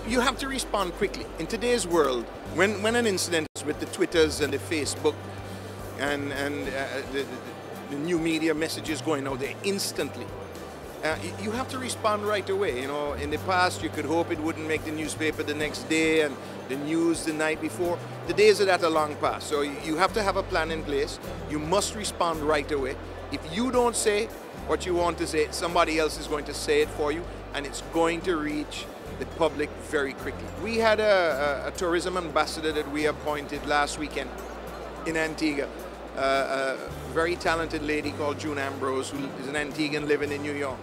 you have to respond quickly. In today's world, when an incident is with the Twitters and the Facebook and the new media messages going out there instantly, you have to respond right away. You know, in the past, you could hope it wouldn't make the newspaper the next day and the news the night before. The days of that are long past. So you have to have a plan in place. You must respond right away. If you don't say what you want to say, somebody else is going to say it for you, and it's going to reach the public very quickly. We had a tourism ambassador that we appointed last weekend in Antigua, a very talented lady called June Ambrose, who is an Antiguan living in New York.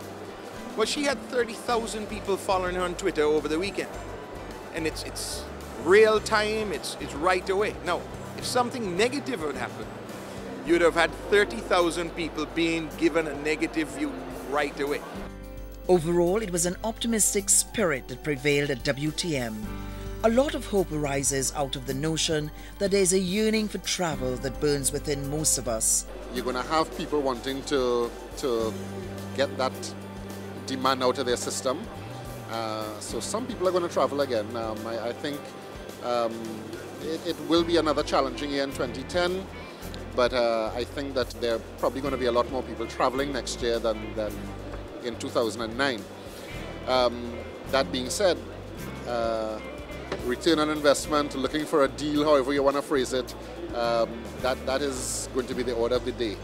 Well, she had 30,000 people following her on Twitter over the weekend. And it's real time, it's right away. Now, if something negative would happen, you'd have had 30,000 people being given a negative view right away. Overall, it was an optimistic spirit that prevailed at WTM. A lot of hope arises out of the notion that there's a yearning for travel that burns within most of us. You're going to have people wanting to get that demand out of their system. So some people are going to travel again. I think it will be another challenging year in 2010, but I think that there are probably going to be a lot more people traveling next year than in 2009. That being said, return on investment, looking for a deal, however you want to phrase it, that is going to be the order of the day.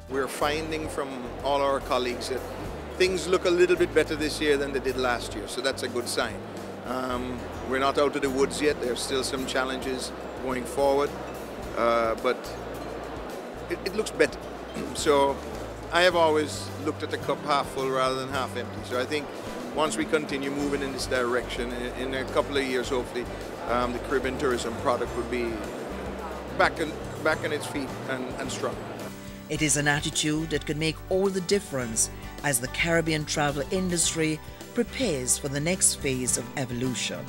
We're finding from all our colleagues that things look a little bit better this year than they did last year, so that's a good sign. We're not out of the woods yet. There's still some challenges going forward, but it looks better. So I have always looked at the cup half full rather than half empty. So I think once we continue moving in this direction, in a couple of years, hopefully, the Caribbean tourism product would be back on its feet and strong. It is an attitude that could make all the difference as the Caribbean travel industry prepares for the next phase of evolution.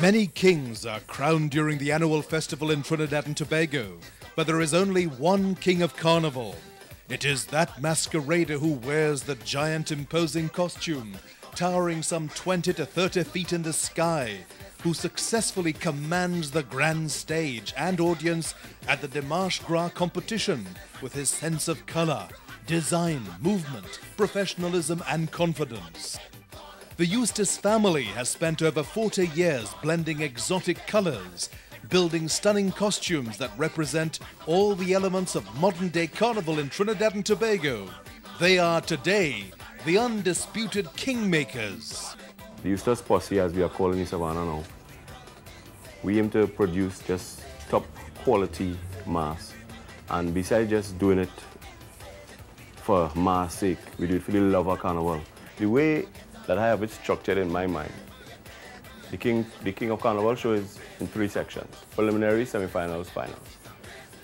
Many kings are crowned during the annual festival in Trinidad and Tobago, but there is only one king of carnival. It is that masquerader who wears the giant imposing costume, towering some 20 to 30 feet in the sky, who successfully commands the grand stage and audience at the Dimanche Gras competition with his sense of color, design, movement, professionalism and confidence. The Eustace family has spent over 40 years blending exotic colors, building stunning costumes that represent all the elements of modern-day carnival in Trinidad and Tobago. They are today the undisputed kingmakers. The Eustace Posse, as we are calling the Savannah now, we aim to produce just top quality mass. And besides just doing it for mass sake, we do it for the love of carnival. The way that I have it structured in my mind, the King of Carnival show is in 3 sections: preliminaries, semi-finals, finals.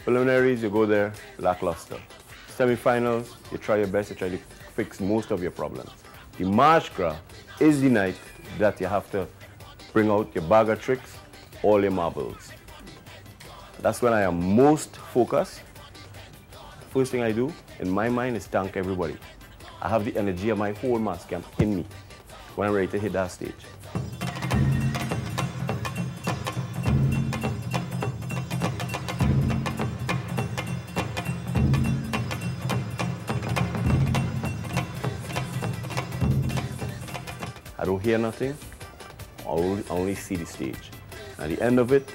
Preliminaries, you go there, lackluster. Semi-finals, you try your best to try to fix most of your problems. The March Gras is the night that you have to bring out your bag of tricks, all your marbles. That's when I am most focused. First thing I do in my mind is thank everybody. I have the energy of my whole mass camp in me when I'm ready to hit that stage. I don't hear nothing, I only see the stage. At the end of it,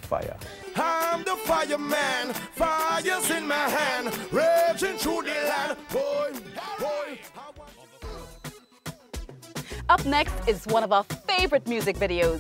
fire. I'm the fireman, fire's in my hand, raging through the land. Boy, boy. Up next is one of our favorite music videos.